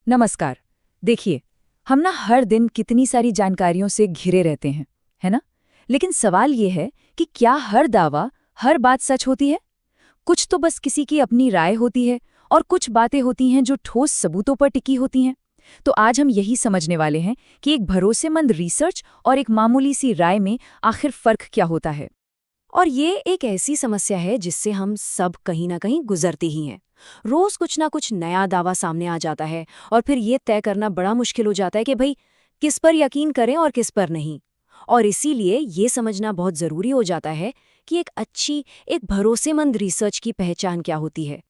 नमस्कार। देखिए, हम ना हर दिन कितनी सारी जानकारियों से घिरे रहते हैं, है ना? लेकिन सवाल ये है कि क्या हर दावा, हर बात सच होती है? कुछ तो बस किसी की अपनी राय होती है और कुछ बातें होती हैं जो ठोस सबूतों पर टिकी होती हैं। तो आज हम यही समझने वाले हैं कि एक भरोसेमंद रिसर्च और एक मामूली सी राय में आखिर फर्क क्या होता है। और ये एक ऐसी समस्या है जिससे हम सब कहीं ना कहीं गुजरते ही हैं। रोज कुछ ना कुछ नया दावा सामने आ जाता है और फिर ये तय करना बड़ा मुश्किल हो जाता है कि भाई किस पर यकीन करें और किस पर नहीं। और इसीलिए ये समझना बहुत ज़रूरी हो जाता है कि एक भरोसेमंद रिसर्च की पहचान क्या होती है।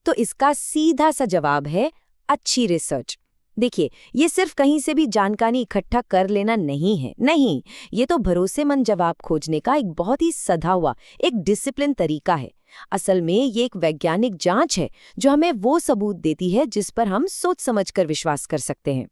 तो इसका सीधा सा जवाब है अच्छी रिसर्च। देखिए, ये सिर्फ कहीं से भी जानकारी इकट्ठा कर लेना नहीं है। नहीं, ये तो भरोसेमंद जवाब खोजने का एक बहुत ही सधा हुआ, एक डिसिप्लिन तरीका है। असल में ये एक वैज्ञानिक जांच है जो हमें वो सबूत देती है जिस पर हम सोच समझकर विश्वास कर सकते हैं।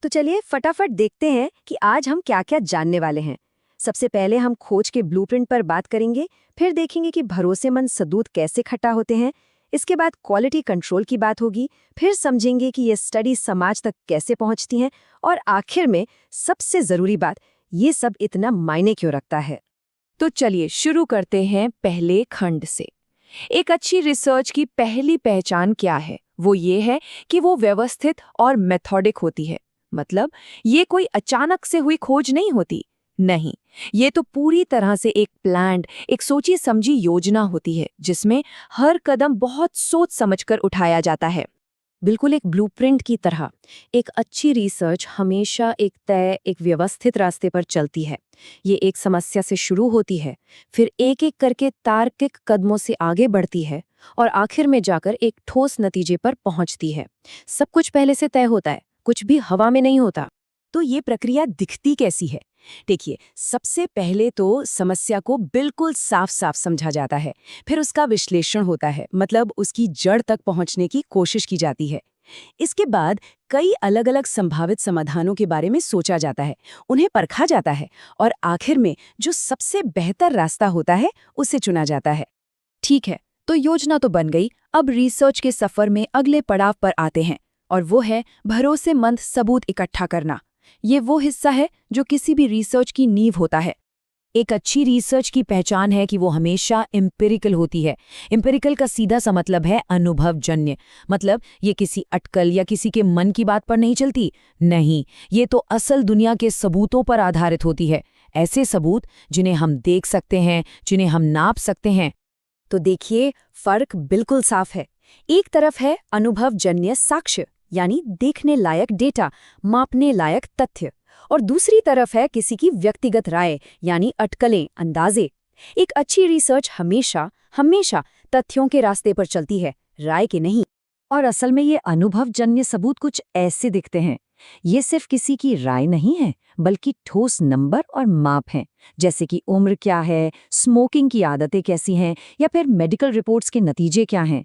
तो चलिए फटाफट देखते हैं कि आज हम क्या क्या जानने वाले हैं। सबसे पहले हम खोज के ब्लूप्रिंट पर बात करेंगे, फिर देखेंगे कि भरोसेमंद सबूत कैसे इकट्ठा होते हैं। इसके बाद क्वालिटी कंट्रोल की बात होगी, फिर समझेंगे कि ये स्टडी समाज तक कैसे पहुंचती हैं, और आखिर में सबसे जरूरी बात, ये सब इतना मायने क्यों रखता है। तो चलिए शुरू करते हैं पहले खंड से। एक अच्छी रिसर्च की पहली पहचान क्या है? वो ये है कि वो व्यवस्थित और मेथोडिक होती है। मतलब ये कोई अचानक से हुई खोज नहीं होती। नहीं, ये तो पूरी तरह से एक प्लान्ड, एक सोची समझी योजना होती है जिसमें हर कदम बहुत सोच समझकर उठाया जाता है। बिल्कुल एक ब्लूप्रिंट की तरह एक अच्छी रिसर्च हमेशा एक तय, एक व्यवस्थित रास्ते पर चलती है। ये एक समस्या से शुरू होती है, फिर एक एक करके तार्किक कदमों से आगे बढ़ती है और आखिर में जाकर एक ठोस नतीजे पर पहुंचती है। सब कुछ पहले से तय होता है, कुछ भी हवा में नहीं होता। तो ये प्रक्रिया दिखती कैसी है? देखिए, सबसे पहले तो समस्या को बिल्कुल साफ साफ समझा जाता है। फिर उसका विश्लेषण होता है, मतलब उसकी जड़ तक पहुंचने की कोशिश की जाती है। इसके बाद कई अलग अलग संभावित समाधानों के बारे में सोचा जाता है, उन्हें परखा जाता है और आखिर में जो सबसे बेहतर रास्ता होता है उसे चुना जाता है। ठीक है, तो योजना तो बन गई। अब रिसर्च के सफर में अगले पड़ाव पर आते हैं, और वो है भरोसेमंद सबूत इकट्ठा करना। ये वो हिस्सा है जो किसी भी रिसर्च की नींव होता है। एक अच्छी रिसर्च की पहचान है कि वो हमेशा एम्पिरिकल होती है। एम्पिरिकल का सीधा सा मतलब है अनुभवजन्य। मतलब ये किसी अटकल या किसी के मन की बात पर नहीं चलती। नहीं, ये तो असल दुनिया के सबूतों पर आधारित होती है। ऐसे सबूत जिन्हें हम देख सकते हैं, जिन्हें हम नाप सकते हैं। तो देखिए, फर्क बिल्कुल साफ है। एक तरफ है अनुभवजन्य साक्ष्य, यानी देखने लायक डेटा, मापने लायक तथ्य, और दूसरी तरफ है किसी की व्यक्तिगत राय, यानी अटकलें, अंदाजे। एक अच्छी रिसर्च हमेशा हमेशा तथ्यों के रास्ते पर चलती है, राय के नहीं। और असल में ये अनुभवजन्य सबूत कुछ ऐसे दिखते हैं। ये सिर्फ किसी की राय नहीं है, बल्कि ठोस नंबर और माप हैं, जैसे कि उम्र क्या है, स्मोकिंग की आदतें कैसी हैं, या फिर मेडिकल रिपोर्ट्स के नतीजे क्या हैं।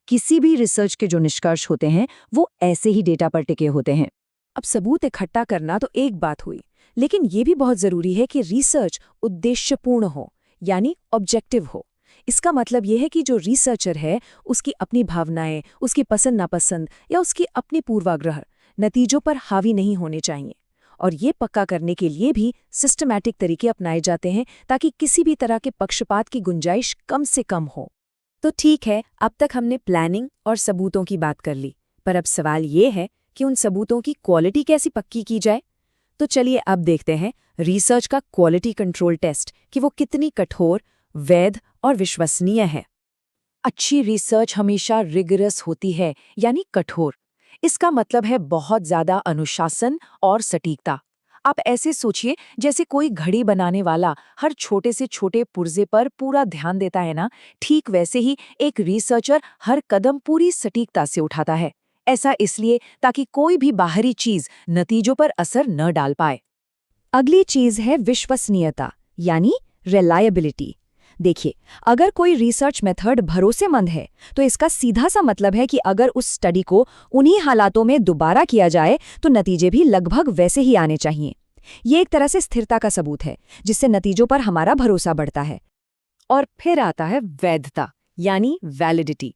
किसी भी रिसर्च के जो निष्कर्ष होते हैं वो ऐसे ही डेटा पर टिके होते हैं। अब सबूत इकट्ठा करना तो एक बात हुई, लेकिन ये भी बहुत जरूरी है कि रिसर्च उद्देश्यपूर्ण हो, यानी ऑब्जेक्टिव हो। इसका मतलब यह है कि जो रिसर्चर है उसकी अपनी भावनाएं, उसकी पसंद नापसंद या उसकी अपनी पूर्वाग्रह नतीजों पर हावी नहीं होने चाहिए। और ये पक्का करने के लिए भी सिस्टमैटिक तरीके अपनाए जाते हैं ताकि किसी भी तरह के पक्षपात की गुंजाइश कम से कम हो। तो ठीक है, अब तक हमने प्लानिंग और सबूतों की बात कर ली, पर अब सवाल ये है कि उन सबूतों की क्वालिटी कैसी पक्की की जाए। तो चलिए अब देखते हैं रिसर्च का क्वालिटी कंट्रोल टेस्ट, कि वो कितनी कठोर, वैध और विश्वसनीय है। अच्छी रिसर्च हमेशा रिगरस होती है, यानी कठोर। इसका मतलब है बहुत ज्यादा अनुशासन और सटीकता। आप ऐसे सोचिए जैसे कोई घड़ी बनाने वाला हर छोटे से छोटे पुर्जे पर पूरा ध्यान देता है ना, ठीक वैसे ही एक रिसर्चर हर कदम पूरी सटीकता से उठाता है। ऐसा इसलिए ताकि कोई भी बाहरी चीज नतीजों पर असर न डाल पाए। अगली चीज है विश्वसनीयता, यानी रिलायबिलिटी। देखिए, अगर कोई रिसर्च मेथड भरोसेमंद है तो इसका सीधा सा मतलब है कि अगर उस स्टडी को उन्हीं हालातों में दोबारा किया जाए तो नतीजे भी लगभग वैसे ही आने चाहिए। ये एक तरह से स्थिरता का सबूत है जिससे नतीजों पर हमारा भरोसा बढ़ता है। और फिर आता है वैधता, यानी वैलिडिटी।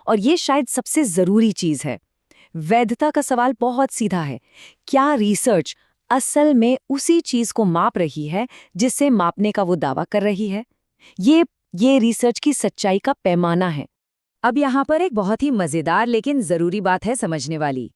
और ये शायद सबसे जरूरी चीज है। वैधता का सवाल बहुत सीधा है। क्या रिसर्च असल में उसी चीज को माप रही है जिससे मापने का वो दावा कर रही है? ये रिसर्च की सच्चाई का पैमाना है। अब यहाँ पर एक बहुत ही मजेदार लेकिन जरूरी बात है समझने वाली।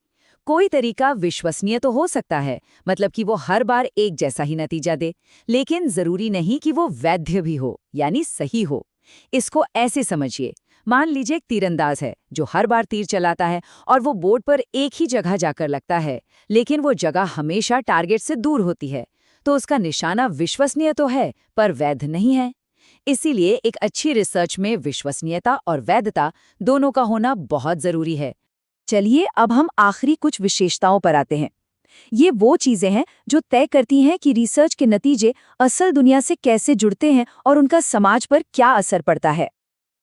कोई तरीका विश्वसनीय तो हो सकता है, मतलब कि वो हर बार एक जैसा ही नतीजा दे, लेकिन जरूरी नहीं कि वो वैध भी हो, यानी सही हो। इसको ऐसे समझिए, मान लीजिए एक तीरंदाज है जो हर बार तीर चलाता है और वो बोर्ड पर एक ही जगह जाकर लगता है, लेकिन वो जगह हमेशा टारगेट से दूर होती है, तो उसका निशाना विश्वसनीय तो है पर वैध नहीं है। इसीलिए एक अच्छी रिसर्च में विश्वसनीयता और वैधता दोनों का होना बहुत जरूरी है। चलिए अब हम आखिरी कुछ विशेषताओं पर आते हैं। ये वो चीजें हैं जो तय करती हैं कि रिसर्च के नतीजे असल दुनिया से कैसे जुड़ते हैं और उनका समाज पर क्या असर पड़ता है।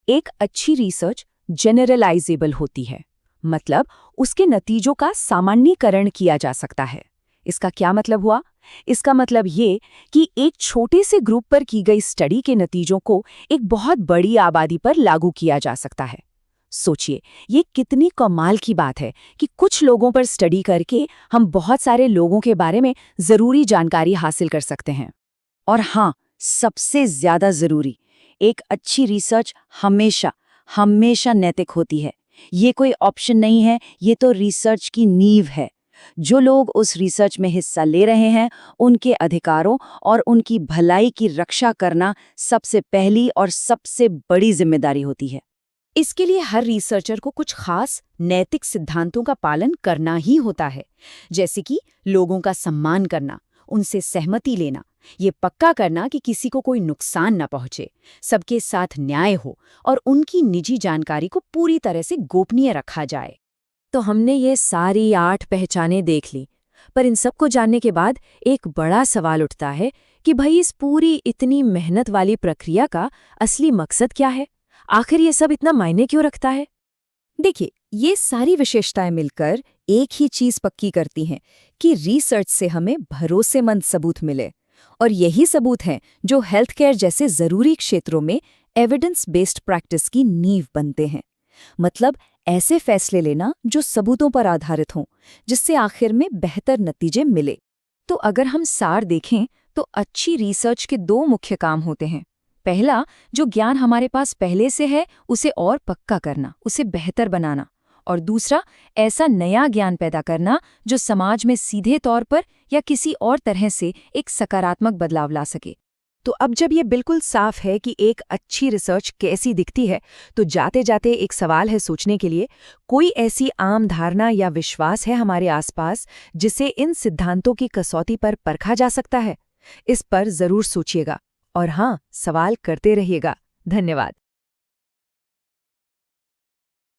एक अच्छी रिसर्च जनरलाइजेबल होती है, मतलब उसके नतीजों का सामान्यीकरण किया जा सकता है। इसका क्या मतलब हुआ? इसका मतलब ये कि एक छोटे से ग्रुप पर की गई स्टडी के नतीजों को एक बहुत बड़ी आबादी पर लागू किया जा सकता है। सोचिए, ये कितनी कमाल की बात है कि कुछ लोगों पर स्टडी करके हम बहुत सारे लोगों के बारे में जरूरी जानकारी हासिल कर सकते हैं। और हाँ, सबसे ज्यादा जरूरी, एक अच्छी रिसर्च हमेशा नैतिक होती है। ये कोई ऑप्शन नहीं है, ये तो रिसर्च की नींव है। जो लोग उस रिसर्च में हिस्सा ले रहे हैं, उनके अधिकारों और उनकी भलाई की रक्षा करना सबसे पहली और सबसे बड़ी जिम्मेदारी होती है। इसके लिए हर रिसर्चर को कुछ खास नैतिक सिद्धांतों का पालन करना ही होता है, जैसे कि लोगों का सम्मान करना, उनसे सहमति लेना, ये पक्का करना कि किसी को कोई नुकसान न पहुंचे, सबके साथ न्याय हो और उनकी निजी जानकारी को पूरी तरह से गोपनीय रखा जाए। तो हमने ये सारी 8 पहचानें देख ली, पर इन सबको जानने के बाद एक बड़ा सवाल उठता है कि भाई इस पूरी इतनी मेहनत वाली प्रक्रिया का असली मकसद क्या है? आखिर ये सब इतना मायने क्यों रखता है? देखिए, ये सारी विशेषताएं मिलकर एक ही चीज पक्की करती हैं कि रिसर्च से हमें भरोसेमंद सबूत मिले, और यही सबूत हैं जो हेल्थ केयर जैसे जरूरी क्षेत्रों में एविडेंस बेस्ड प्रैक्टिस की नींव बनते हैं। मतलब ऐसे फैसले लेना जो सबूतों पर आधारित हों, जिससे आखिर में बेहतर नतीजे मिले। तो अगर हम सार देखें तो अच्छी रिसर्च के 2 मुख्य काम होते हैं। पहला, जो ज्ञान हमारे पास पहले से है उसे और पक्का करना, उसे बेहतर बनाना। और दूसरा, ऐसा नया ज्ञान पैदा करना जो समाज में सीधे तौर पर या किसी और तरह से एक सकारात्मक बदलाव ला सके। तो अब जब ये बिल्कुल साफ है कि एक अच्छी रिसर्च कैसी दिखती है, तो जाते जाते एक सवाल है सोचने के लिए, कोई ऐसी आम धारणा या विश्वास है हमारे आसपास जिसे इन सिद्धांतों की कसौटी पर परखा जा सकता है? इस पर जरूर सोचिएगा और हाँ, सवाल करते रहिएगा। धन्यवाद।